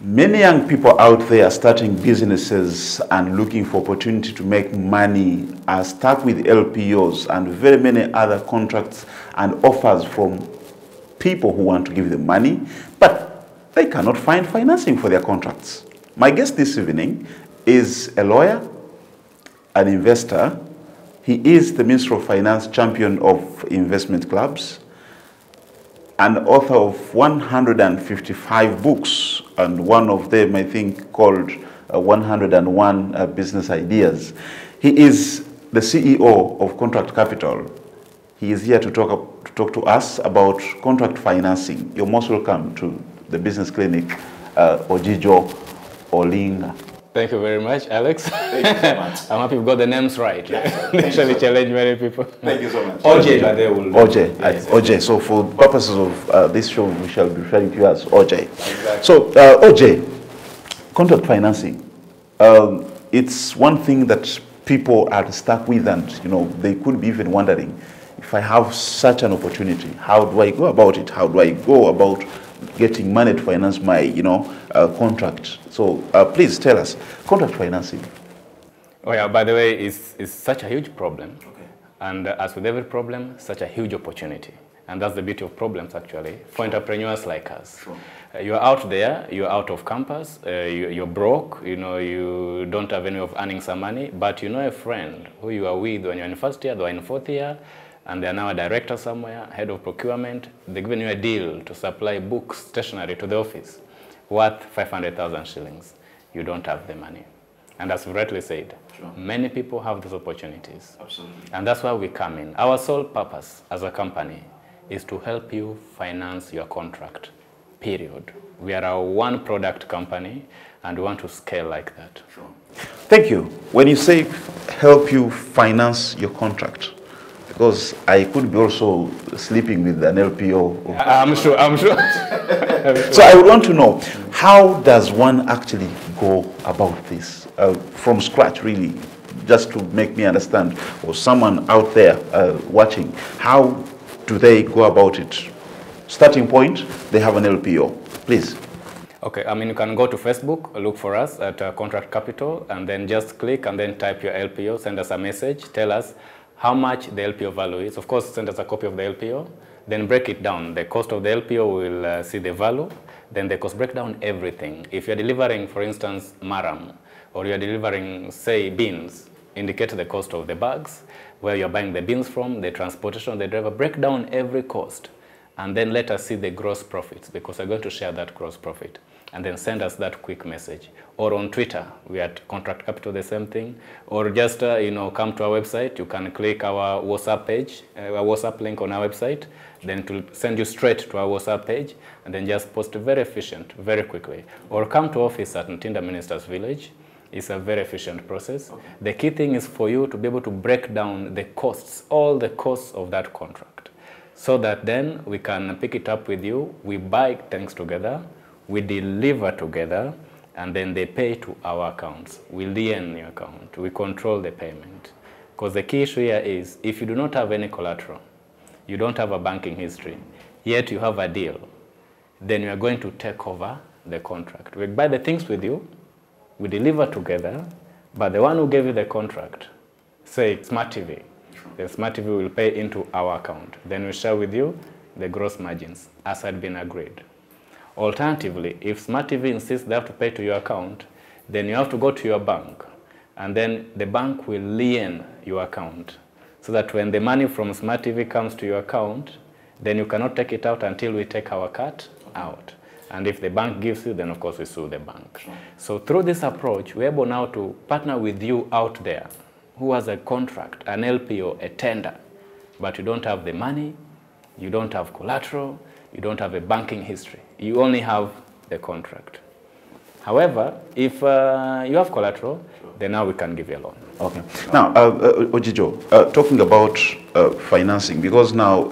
Many young people out there are starting businesses and looking for opportunity to make money are stuck with LPOs and very many other contracts and offers from people who want to give them money, but they cannot find financing for their contracts. My guest this evening is a lawyer, an investor. He is the Minister of Finance champion of investment clubs, and author of 155 books, and one of them, I think, called 101 Business Ideas. He is the CEO of Contractkapital. He is here to talk to us about contract financing. You're most welcome to the Business Clinic, Ojijo Olinga. Thank you very much, Alex. Thank you so much. I'm happy we got the names right. Yeah. They actually challenge many people. Thank you so much. OJ, but they will. OJ. Yes. OJ. So for purposes of this show, we shall be referring to you as OJ. Exactly. So OJ, contract financing. It's one thing that people are stuck with, and they could be even wondering, if I have such an opportunity, how do I go about it? How do I go about getting money to finance my contract? So please tell us, contract financing. Oh yeah, by the way, it's such a huge problem. Okay. And as with every problem, such a huge opportunity. And that's the beauty of problems, actually, for entrepreneurs like us. Sure. You're out there, you're out of campus, you're broke, you don't have any way of earning some money, but you know a friend who you are with when you're in first year, they're in fourth year, and they're now a director somewhere, head of procurement. They're giving you a deal to supply books, stationery to the office, worth 500,000 shillings. You don't have the money. And as you rightly said, sure, many people have those opportunities. Absolutely. And that's why we come in. Our sole purpose as a company is to help you finance your contract, period. We are a one product company, and we want to scale like that. Sure. Thank you. When you say help you finance your contract, because I could be also sleeping with an LPO. I'm sure. So I would want to know, how does one actually go about this from scratch, really, just to make me understand, or someone out there watching, how do they go about it? Starting point, they have an LPO. Please. Okay, you can go to Facebook, look for us at Contractkapital, and then just click and then type your LPO, send us a message, tell us how much the LPO value is. Of course, send us a copy of the LPO, then break it down. The cost of the LPO will see the value, then the cost break down everything. If you're delivering, for instance, maram, or you're delivering, say, beans, indicate the cost of the bags, where you're buying the beans from, the transportation, the driver, break down every cost, and then let us see the gross profits, because we're going to share that gross profit. And then send us that quick message. Or on Twitter, we are at Contractkapital, the same thing. Or just, come to our website. You can click our WhatsApp page, our WhatsApp link on our website. Then it will send you straight to our WhatsApp page. And then just post very efficient, very quickly. Or come to office at Ntinda Ministers Village. It's a very efficient process. Okay. The key thing is for you to be able to break down the costs, all the costs of that contract. So that then we can pick it up with you. We buy things together. We deliver together, and then they pay to our accounts. We lien your account. We control the payment. Because the key issue here is, if you do not have any collateral, you don't have a banking history, yet you have a deal, then we are going to take over the contract. We buy the things with you, we deliver together, but the one who gave you the contract, say Smart TV, the Smart TV will pay into our account. Then we share with you the gross margins, as had been agreed. Alternatively, if Smart TV insists they have to pay to your account, then you have to go to your bank, and then the bank will lien your account, so that when the money from Smart TV comes to your account, then you cannot take it out until we take our cut out. And if the bank gives you, then of course we sue the bank. Sure. So through this approach, we're able now to partner with you out there who has a contract, an LPO, a tender, but you don't have the money, you don't have collateral, you don't have a banking history. You only have the contract. However, if you have collateral, then now we can give you a loan. Okay. Now, Ojijo, talking about financing, because now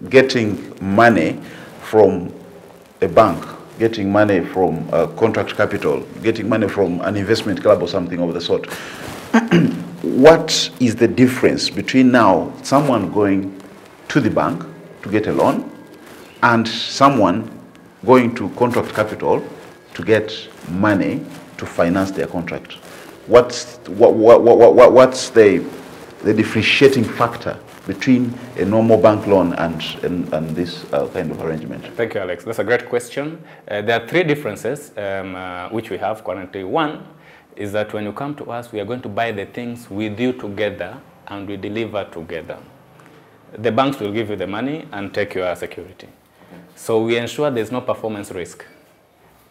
getting money from a bank, getting money from Contractkapital, getting money from an investment club or something of the sort, what is the difference between now someone going to the bank to get a loan and someone going to Contractkapital to get money to finance their contract? What's the differentiating factor between a normal bank loan and this kind of arrangement? Thank you, Alex. That's a great question. There are three differences which we have currently. One is that when you come to us, we are going to buy the things with you together and we deliver together. The banks will give you the money and take your security. So we ensure there's no performance risk.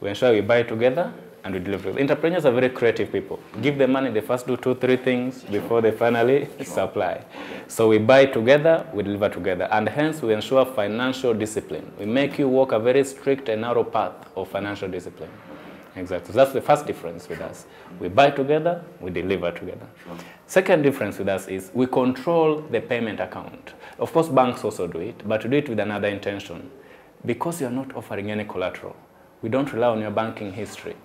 We ensure we buy together and we deliver. Entrepreneurs are very creative people. Give them money, they first do 2-3 things before they finally supply. So we buy together, we deliver together, and hence we ensure financial discipline. We make you walk a very strict and narrow path of financial discipline. Exactly. So that's the first difference with us. We buy together, we deliver together. Sure. Second difference with us is we control the payment account. Of course, banks also do it, but we do it with another intention. Because you're not offering any collateral, we don't rely on your banking history.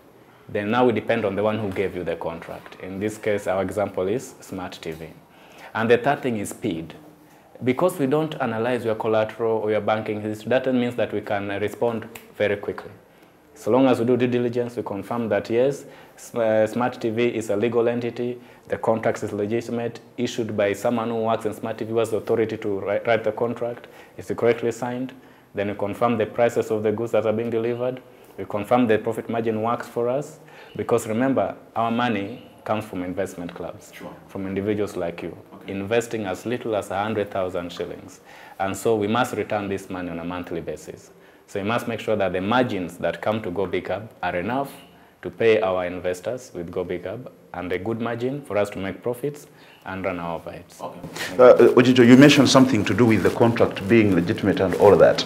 Then now we depend on the one who gave you the contract. In this case, our example is Smart TV. And the third thing is speed. Because we don't analyze your collateral or your banking history, that means that we can respond very quickly. So long as we do due diligence, we confirm that yes, Smart TV is a legal entity, the contract is legitimate, issued by someone who works in Smart TV, who has the authority to write the contract, is correctly signed. Then we confirm the prices of the goods that are being delivered. We confirm the profit margin works for us. Because remember, our money comes from investment clubs, sure, from individuals like you, okay, investing as little as 100,000 shillings. And so we must return this money on a monthly basis. So we must make sure that the margins that come to Go Big Hub are enough to pay our investors with Go Big Hub and a good margin for us to make profits and run our overheads. Okay. Ojijo, you mentioned something to do with the contract being legitimate and all of that.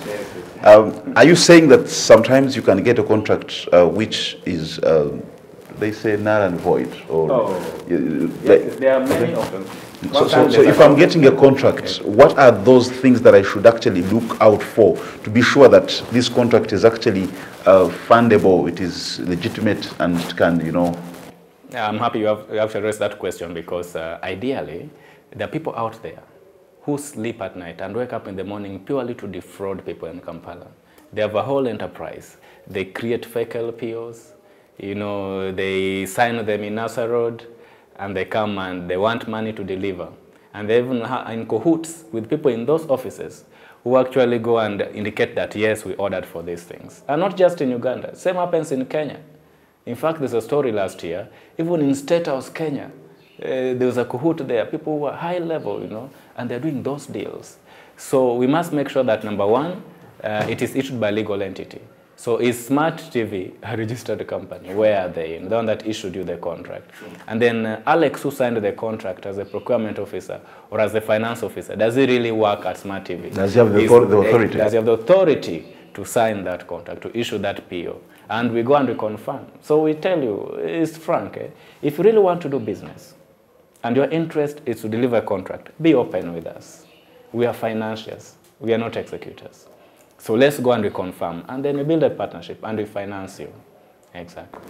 Are you saying that sometimes you can get a contract which is, they say, null and void? Or, yes, there are many of them. So if I'm getting a contract, what are those things that I should actually look out for to be sure that this contract is actually fundable, it is legitimate, and can, you know? I'm happy you have addressed that question because ideally, there are people out there who sleep at night and wake up in the morning purely to defraud people in Kampala. They have a whole enterprise. They create fake LPOs, you know, they sign them in Nasa Road, and they come and they want money to deliver. And they even are in cahoots with people in those offices who actually go and indicate that, yes, we ordered for these things. And not just in Uganda. Same happens in Kenya. In fact, there's a story last year, even in State House, Kenya, there was a cahoot there, people who were high level, you know, and they're doing those deals. So we must make sure that, number one, it is issued by a legal entity. So is Smart TV a registered company? Where are they? The one that issued you the contract. Sure. And then Alex, who signed the contract as a procurement officer or as a finance officer, does he really work at Smart TV? Does he have the authority? Does he have the authority to sign that contract, to issue that PO? And we go and we confirm. So we tell you, it's frank, if you really want to do business and your interest is to deliver a contract, be open with us. We are financiers. We are not executors. So let's go and we confirm, and then we build a partnership and we finance you. Exactly.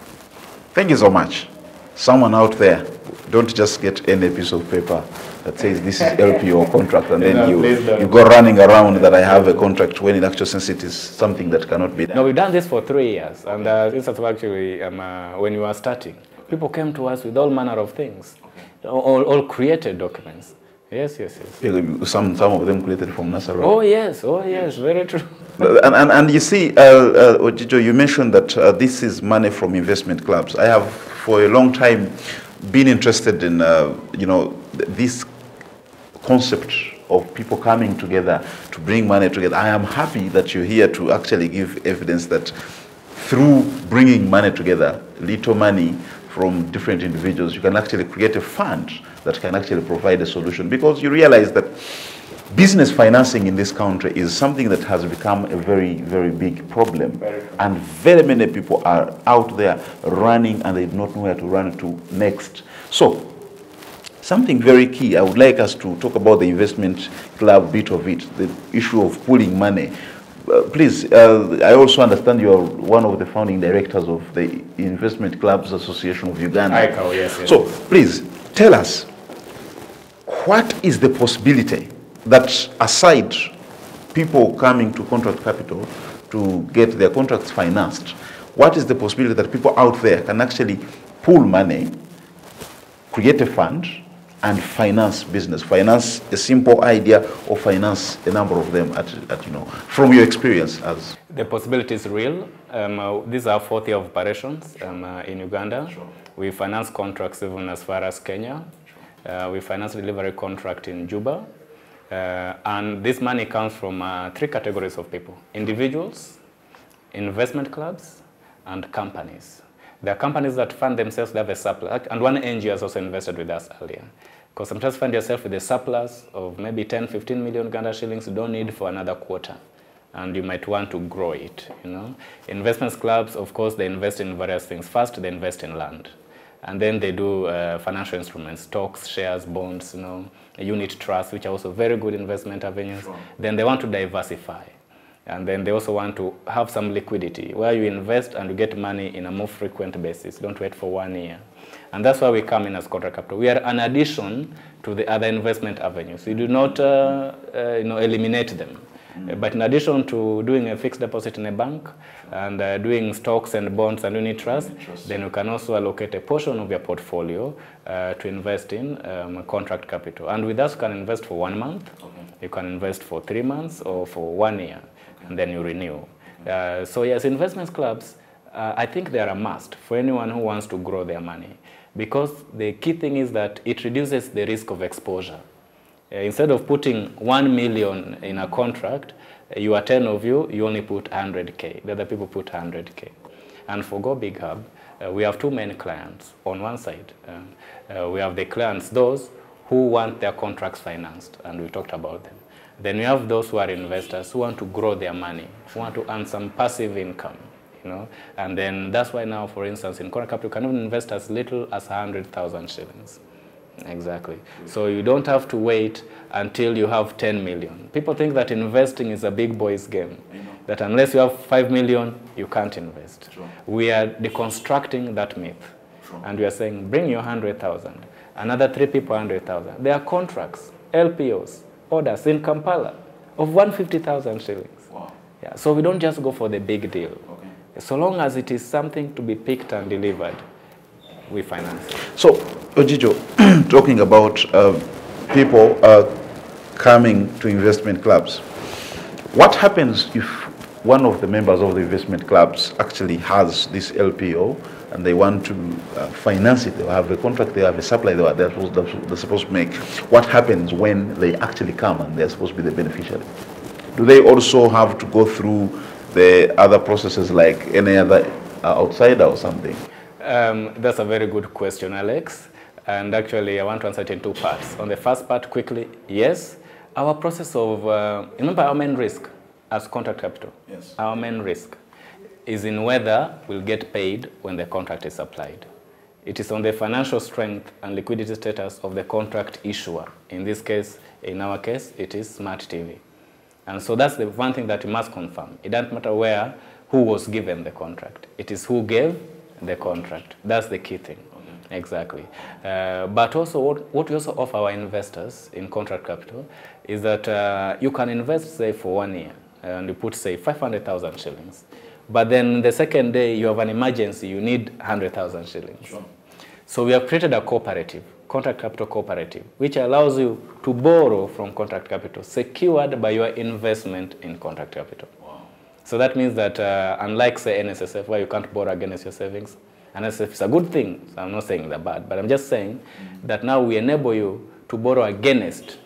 Thank you so much. Someone out there, don't just get any piece of paper that says this is LPO contract, and then you go running around that I have a contract, when in actual sense it is something that cannot be done. No, we've done this for 3 years, and this is actually when we were starting. People came to us with all manner of things, all created documents. Yes. Some of them created from Nasa Road. Oh yes, very true. And you see, Ojijo, you mentioned that this is money from investment clubs. I have, for a long time, been interested in, you know, this concept of people coming together to bring money together. I am happy that you're here to actually give evidence that through bringing money together, little money from different individuals, you can actually create a fund that can actually provide a solution, because you realize that business financing in this country is something that has become a very, very big problem. And very many people are out there running and they do not know where to run to next. So, something very key, I would like us to talk about the investment club bit of it, the issue of pooling money. Please, I also understand you are one of the founding directors of the Investment Clubs Association of Uganda. Yes. So, please, tell us, what is the possibility that, aside people coming to Contractkapital to get their contracts financed, what is the possibility that people out there can actually pool money, create a fund, and finance business, finance a simple idea, or finance a number of them at from your experience? As the possibility is real. These are 4th year of operations in Uganda. Sure. We finance contracts even as far as Kenya. Sure. We finance delivery contract in Juba. And this money comes from 3 categories of people: individuals, investment clubs, and companies. There are companies that fund themselves, they have a surplus, and one NGO has also invested with us earlier. Because sometimes you find yourself with a surplus of maybe 10, 15 million Uganda shillings you don't need for another quarter, and you might want to grow it, Investment clubs, of course, they invest in various things. First, they invest in land, and then they do financial instruments, stocks, shares, bonds, unit trusts, which are also very good investment avenues. Sure. Then they want to diversify. And then they also want to have some liquidity, where you invest and you get money in a more frequent basis. Don't wait for 1 year. And that's why we come in as Contract Capital. We are an addition to the other investment avenues. We do not eliminate them. But in addition to doing a fixed deposit in a bank and doing stocks and bonds and unit trust, then you can also allocate a portion of your portfolio to invest in Contract Capital. And with us, you can invest for 1 month, you can invest for 3 months, or for 1 year, and then you renew. So yes, investment clubs, I think they are a must for anyone who wants to grow their money, because the key thing is that it reduces the risk of exposure. Instead of putting 1 million in a contract, you are 10 of you, you only put 100K. The other people put 100K. And for Go Big Hub, we have 2 main clients on one side. We have the clients, those who want their contracts financed, and we talked about them. Then we have those who are investors who want to grow their money, who want to earn some passive income, And then that's why now, for instance, in Contract Capital, you can even invest as little as 100,000 shillings. Exactly. So you don't have to wait until you have 10 million. People think that investing is a big boys game, that unless you have 5 million, you can't invest. Sure. We are deconstructing that myth. Sure. And we are saying, bring your 100,000. Another 3 people, 100,000. There are contracts, LPOs, orders in Kampala of 150,000 shillings. Wow. Yeah. So we don't just go for the big deal. Okay. So long as it is something to be picked and delivered, we finance it. So, Ojijo, talking about people coming to investment clubs, what happens if one of the members of the investment clubs actually has this LPO and they want to finance it? They have a contract, they have a supply they're supposed to make. What happens when they actually come and they're supposed to be the beneficiary? Do they also have to go through the other processes like any other outsider or something? That's a very good question, Alex. And actually, I want to answer it in 2 parts. On the first part, quickly, yes. Our process of, remember our main risk as Contract Capital? Yes. Our main risk is in whether we'll get paid when the contract is applied. It is on the financial strength and liquidity status of the contract issuer. In this case, in our case, it is Smart TV. And so that's the one thing that you must confirm. It doesn't matter who was given the contract. It is who gave the contract. That's the key thing. Okay. Exactly. But also what we also offer our investors in Contract Capital is that you can invest, say, for 1 year, and you put, say, 500,000 shillings. But then the second day you have an emergency, you need 100,000 shillings. Sure. So we have created a cooperative, Contract Capital Cooperative, which allows you to borrow from Contract Capital, secured by your investment in Contract Capital. So that means that unlike, say, NSSF, where you can't borrow against your savings, NSSF is a good thing. So I'm not saying they're bad, but I'm just saying that now we enable you to borrow against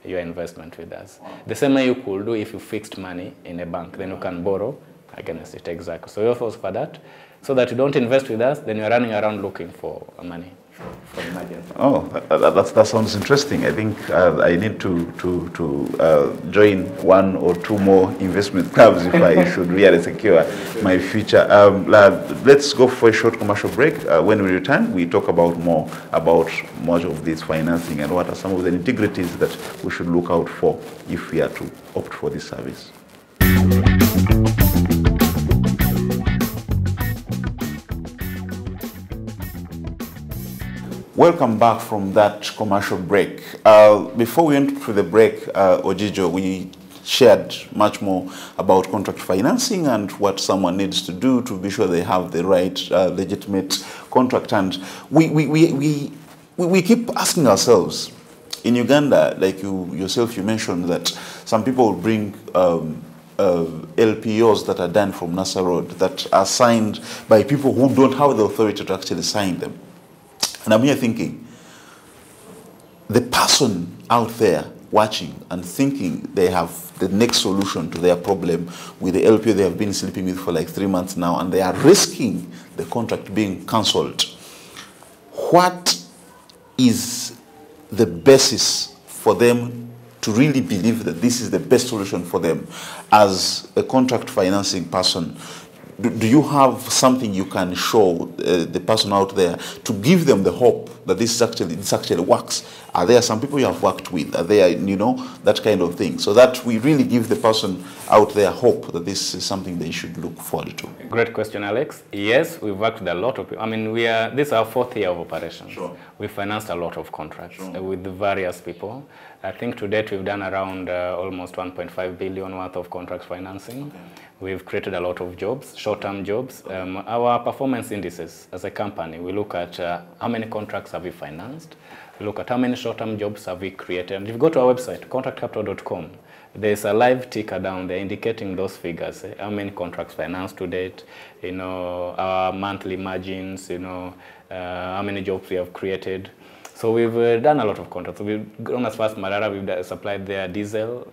your investment with us. The same way you could do if you fixed money in a bank, then you can borrow against it. Exactly. So we offer for that, so that you don't invest with us, then you're running around looking for money. Oh, that sounds interesting. I think I need to join 1 or 2 more investment clubs if I should really secure my future. Let's go for a short commercial break. When we return, we talk about more of this financing and what are some of the integrities that we should look out for if we are to opt for this service. Welcome back from that commercial break. Before we went to the break, Ojijo, we shared much more about contract financing and what someone needs to do to be sure they have the right legitimate contract. And we keep asking ourselves, in Uganda, like you mentioned that some people bring LPOs that are done from NASA Road that are signed by people who don't have the authority to actually sign them. And I'm here thinking, the person out there watching and thinking they have the next solution to their problem with the LPO they have been sleeping with for like 3 months now, and they are risking the contract being cancelled. What is the basis for them to really believe that this is the best solution for them as a contract financing person? Do you have something you can show the person out there to give them the hope that this actually works? Are there some people you have worked with? Are there, you know, that kind of thing? So that we really give the person out there hope that this is something they should look forward to. Great question, Alex. Yes, we've worked with a lot of people. I mean, this is our 4th year of operation. Sure. We financed a lot of contracts with various people. I think to date we've done around almost 1.5 billion worth of contract financing. Okay. We've created a lot of jobs, short-term jobs. Our performance indices as a company, we look at how many contracts have we financed, we look at how many short-term jobs have we created. And if you go to our website, contractkapital.com, there's a live ticker down there indicating those figures, how many contracts financed to date, you know, our monthly margins, you know, how many jobs we have created. So we've done a lot of contracts. We've gone as far as Marara, we've supplied their diesel.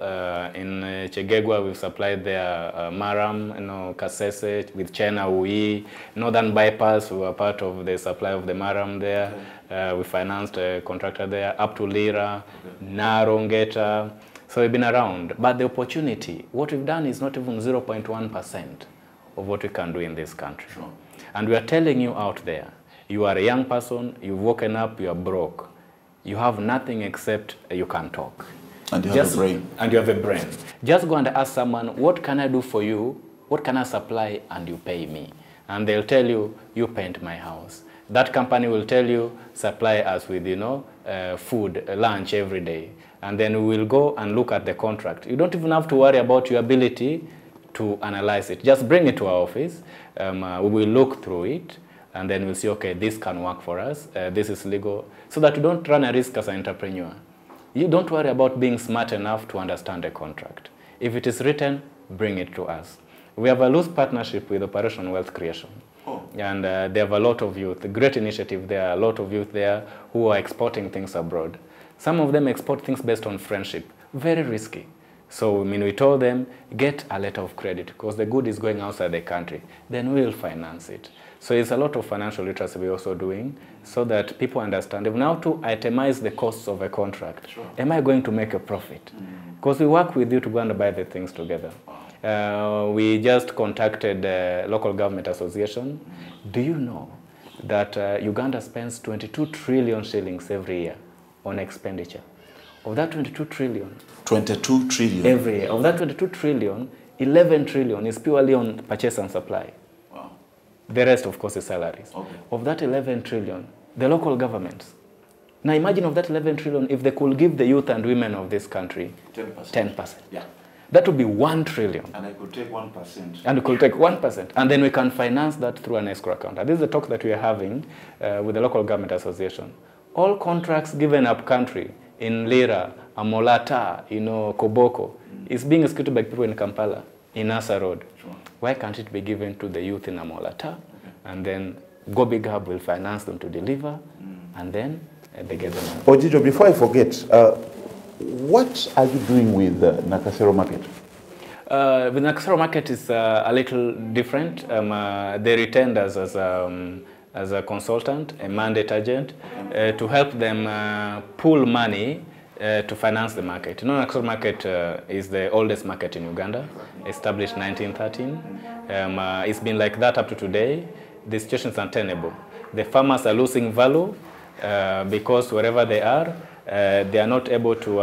In Chegegwa, we've supplied their Maram, you know, Kasese, with Chena, Ui. Northern Bypass, we were part of the supply of the Maram there. Okay. We financed a contractor there, up to Lira, okay. Narongeta. So we've been around. But the opportunity, what we've done is not even 0.1% of what we can do in this country. Sure. And we are telling you out there, you are a young person, you've woken up, you are broke. You have nothing except you can talk. And you have a brain. And you have a brain. Just go and ask someone, what can I do for you? What can I supply? And you pay me. And they'll tell you, you paint my house. That company will tell you, supply us with, you know, food, lunch every day. And then we will go and look at the contract. You don't even have to worry about your ability to analyze it. Just bring it to our office. We will look through it. And then we'll see, okay, this can work for us, this is legal, so that you don't run a risk as an entrepreneur. You don't worry about being smart enough to understand a contract. If it is written, bring it to us. We have a loose partnership with Operation Wealth Creation. Oh. And they have a lot of youth, a great initiative there, a lot of youth there who are exporting things abroad. Some of them export things based on friendship, very risky. So, I mean, we told them, get a letter of credit, because the good is going outside the country. Then we'll finance it. So it's a lot of financial literacy we're also doing so that people understand. If now to itemize the costs of a contract, sure. Am I going to make a profit? Because we work with you to go and buy the things together. We just contacted the local government association. Do you know that Uganda spends 22 trillion shillings every year on expenditure? Of that 22 trillion. 22 trillion? Every year. Of that 22 trillion, 11 trillion is purely on purchase and supply. The rest, of course, is salaries. Okay. Of that 11 trillion, the local governments. Now imagine of that 11 trillion, if they could give the youth and women of this country 10%. Yeah. That would be 1 trillion. And I could take 1%. And we could take 1%. And then we can finance that through an escrow account. And this is the talk that we are having with the local government association. All contracts given up country in Lira, Amolata, you know, Koboko, is being executed by people in Kampala, in NASA Road. Sure. Why can't it be given to the youth in Amolata? Okay. And then Go Big Hub will finance them to deliver, and then they get them out. Ojijo, before I forget, what are you doing with Nakasero Market? With Nakasero Market is a little different. They retained us as a consultant, a mandate agent, to help them pool money to finance the market. You know, Nakasero Market is the oldest market in Uganda, established 1913. It's been like that up to today. The situation is untenable. The farmers are losing value because wherever they are not able to,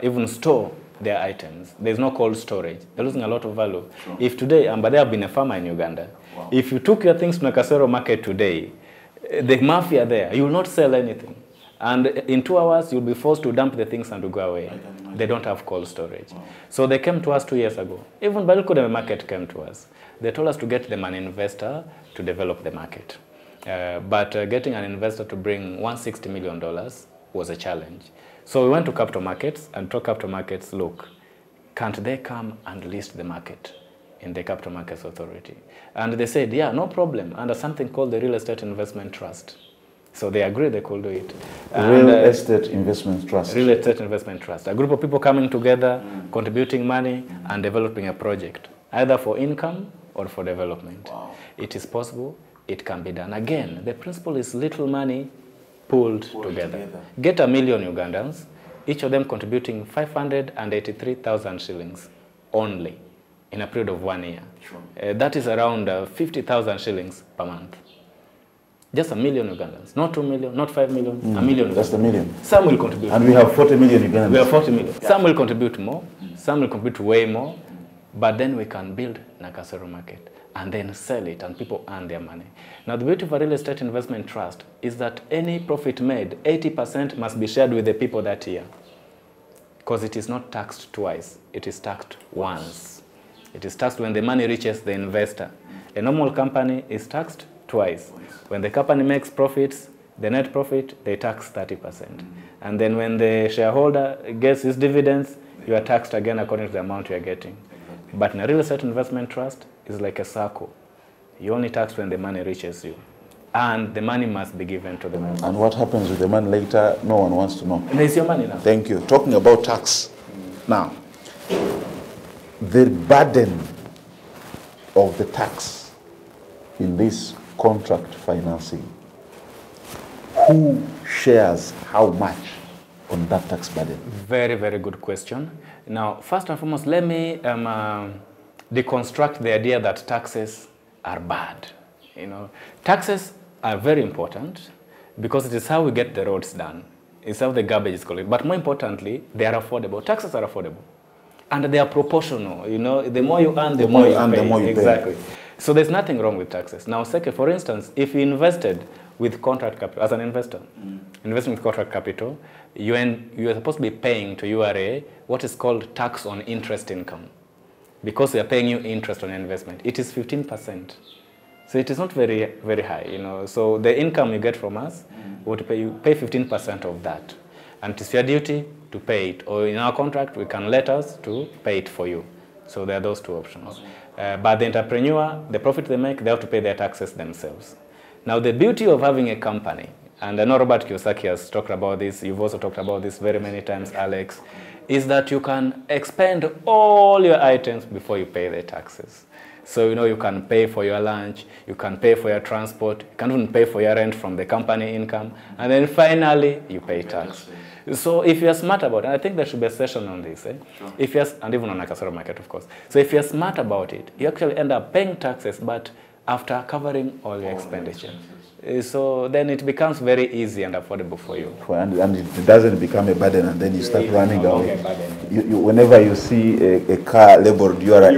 even store their items. There's no cold storage. They're losing a lot of value. Sure. If today, but they have been a farmer in Uganda. Wow. If you took your things to Nakasero Market today, the mafia there, you will not sell anything. And in 2 hours, you'll be forced to dump the things and to go away. They don't have cold storage. Wow. So they came to us 2 years ago. Even Balukudeme Market came to us. They told us to get them an investor to develop the market. But getting an investor to bring $160 million was a challenge. So we went to capital markets and told capital markets, look, can't they come and list the market in the Capital Markets Authority? And they said, yeah, no problem, under something called the Real Estate Investment Trust. So they agreed they could do it. Real Estate Investment Trust. Real Estate Investment Trust. A group of people coming together, contributing money, and developing a project, either for income or for development. Wow. It is possible. It can be done. Again, the principle is little money pooled together. Get 1 million Ugandans, each of them contributing 583,000 shillings only in a period of 1 year. Sure. That is around 50,000 shillings per month. Just 1 million Ugandans, not 2 million, not 5 million, 1 million. Just 1 million. Some will contribute. And we have 40 million Ugandans. We have 40 million. Yeah. Some will contribute more, some will contribute way more, but then we can build Nakasero market and then sell it and people earn their money. Now the beauty of a real estate investment trust is that any profit made, 80% must be shared with the people that year. Because it is not taxed twice, it is taxed once. It is taxed when the money reaches the investor. A normal company is taxed twice. When the company makes profits, the net profit, they tax 30%. And then when the shareholder gets his dividends, you are taxed again according to the amount you are getting. But in a real estate investment trust, it's like a circle. You only tax when the money reaches you. And the money must be given to the members. And what happens with the money later, no one wants to know. And it's your money now. Thank you. Talking about tax. Now, the burden of the tax in this contract financing, who shares how much on that tax burden? Very, very good question. Now, first and foremost, let me deconstruct the idea that taxes are bad. You know, taxes are very important because it is how we get the roads done. It's how the garbage is collected. But more importantly, they are affordable. Taxes are affordable. And they are proportional. You know, the more you earn, the more you pay. The more you exactly. So there's nothing wrong with taxes. Now, second, for instance, if you invested with contract capital, as an investor, investing with contract capital, you are supposed to be paying to URA what is called tax on interest income. Because they are paying you interest on investment. It is 15%. So it is not very, very high, you know. So the income you get from us, you pay 15% of that. And it is your duty to pay it. Or in our contract, we can let us to pay it for you. So there are those two options. Okay. But the entrepreneur, the profit they make, they have to pay their taxes themselves. Now the beauty of having a company, and I know Robert Kiyosaki has talked about this, you've also talked about this very many times, Alex, is that you can expend all your items before you pay the taxes. So, you know, you can pay for your lunch, you can pay for your transport, you can even pay for your rent from the company income, and then finally, you pay tax. So if you're smart about it, and I think there should be a session on this, Sure. If you're, and even on Nakasero market, of course. So if you're smart about it, you actually end up paying taxes, but after covering all your expenditure. So then it becomes very easy and affordable for you. And it doesn't become a burden, and then you start running away. Whenever you see a car labeled URA,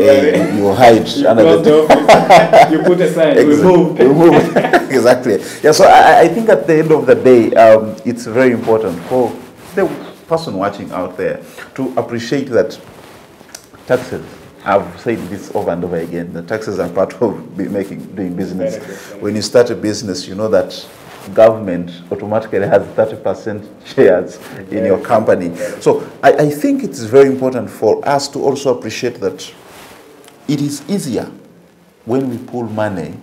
you hide under the You put aside, we move. Exactly. Yeah, so I think at the end of the day, it's very important for the person watching out there to appreciate that taxes, I've said this over and over again, the taxes are part of doing business. When you start a business, you know that government automatically has 30% shares in your company. So I think it's very important for us to also appreciate that it is easier when we pool money,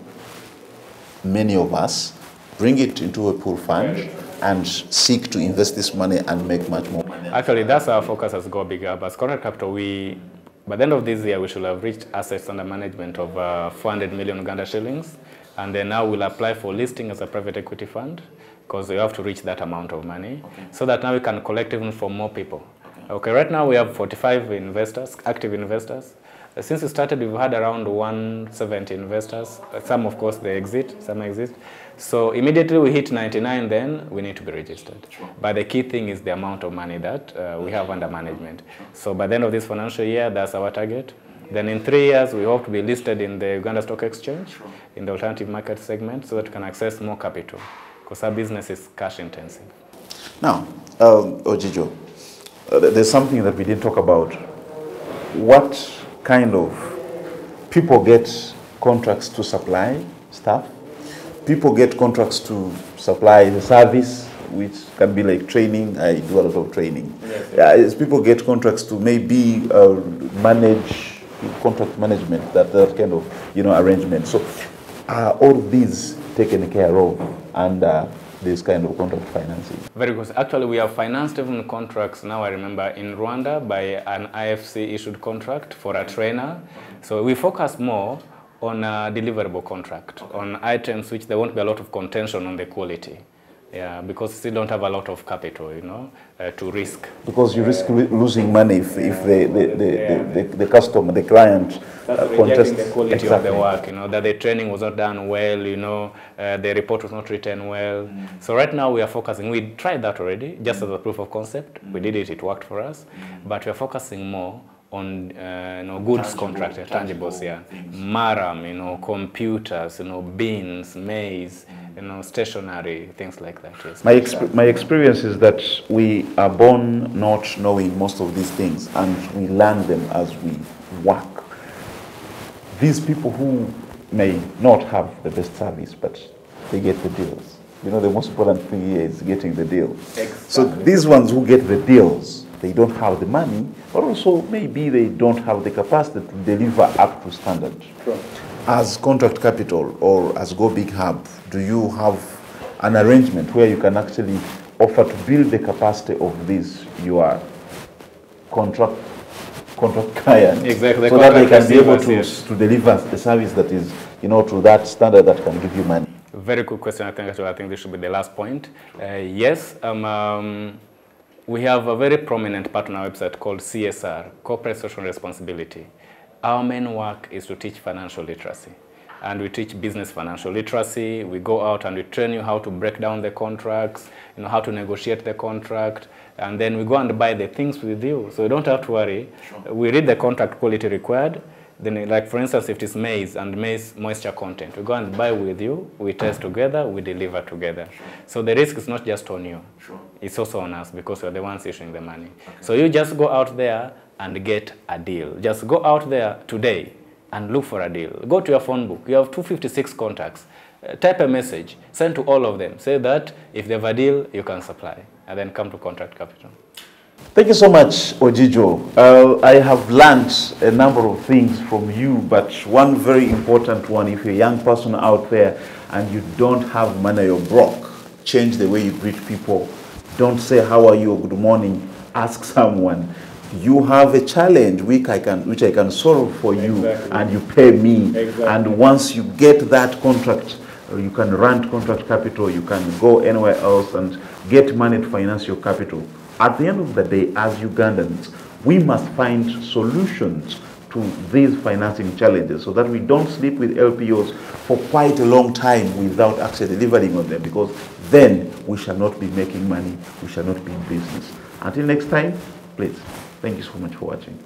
many of us, bring it into a pool fund and seek to invest this money and make much more money. Actually, that's our focus as Go Bigger. But Contractkapital, by the end of this year, we should have reached assets under management of 400 million Uganda shillings. And then now we'll apply for listing as a private equity fund because we have to reach that amount of money so that now we can collect even for more people. Okay, right now we have 45 investors, active investors. Since we started, we've had around 170 investors. Some, of course, they exit, some exist. So immediately we hit 99, then we need to be registered. But the key thing is the amount of money that we have under management. So by the end of this financial year, that's our target. Then in 3 years, we hope to be listed in the Uganda Stock Exchange, in the alternative market segment, so that we can access more capital, because our business is cash intensive. Now, Ojijo, there's something that we didn't talk about. What kind of people get contracts to supply stuff? People get contracts to supply the service, which can be like training. I do a lot of training. Yes. People get contracts to maybe manage contract management, that kind of arrangement. So all of these taken care of under this kind of contract financing. Very good. Actually, we have financed even contracts now. I remember in Rwanda by an IFC issued contract for a trainer. So we focus more on a deliverable contract, on items which there won't be a lot of contention on the quality. Yeah, because we still don't have a lot of capital, to risk. Because you risk losing money if the customer, the client, contests the quality of the work, that the training was not done well, the report was not written well. So right now we are focusing, we tried that already, just as a proof of concept. We did it, it worked for us, but we are focusing more on goods contract, tangibles, maram, computers, bins, maize, stationery, things like that. Yes. My experience is that we are born not knowing most of these things, and we learn them as we work. These people who may not have the best service, but they get the deals. The most important thing here is getting the deal. Exactly. So these ones who get the deals, they don't have the money, but also maybe they don't have the capacity to deliver up to standard. Sure. As Contractkapital or as Go Big Hub, do you have an arrangement where you can actually offer to build the capacity of this your contract client? Exactly. So that they can be able to deliver the service that is, to that standard that can give you money? Very good question. I think this should be the last point. Yes. We have a very prominent part on our website called CSR, Corporate Social Responsibility. Our main work is to teach financial literacy. And we teach business financial literacy. We go out and we train you how to break down the contracts, how to negotiate the contract. And then we go and buy the things with you. So you don't have to worry. Sure. We read the contract quality required. Then, like for instance, if it's maize and maize moisture content, we go and buy with you, we test together, we deliver together. Sure. So the risk is not just on you. Sure. It's also on us because we're the ones issuing the money. Okay. So you just go out there and get a deal. Just go out there today and look for a deal. Go to your phone book. You have 256 contacts. Type a message, send to all of them. Say that if they have a deal, you can supply. And then come to Contractkapital. Thank you so much, Ojijo. I have learned a number of things from you, but one very important one, if you're a young person out there and you don't have money, you're broke, change the way you greet people. Don't say, how are you, or good morning. Ask someone. You have a challenge which I can solve for you, exactly. And you pay me. Exactly. And once you get that contract, you can run Contractkapital, you can go anywhere else and get money to finance your capital. At the end of the day, as Ugandans, we must find solutions to these financing challenges so that we don't sleep with LPOs for quite a long time without actually delivering on them, because then we shall not be making money, we shall not be in business. Until next time, please, thank you so much for watching.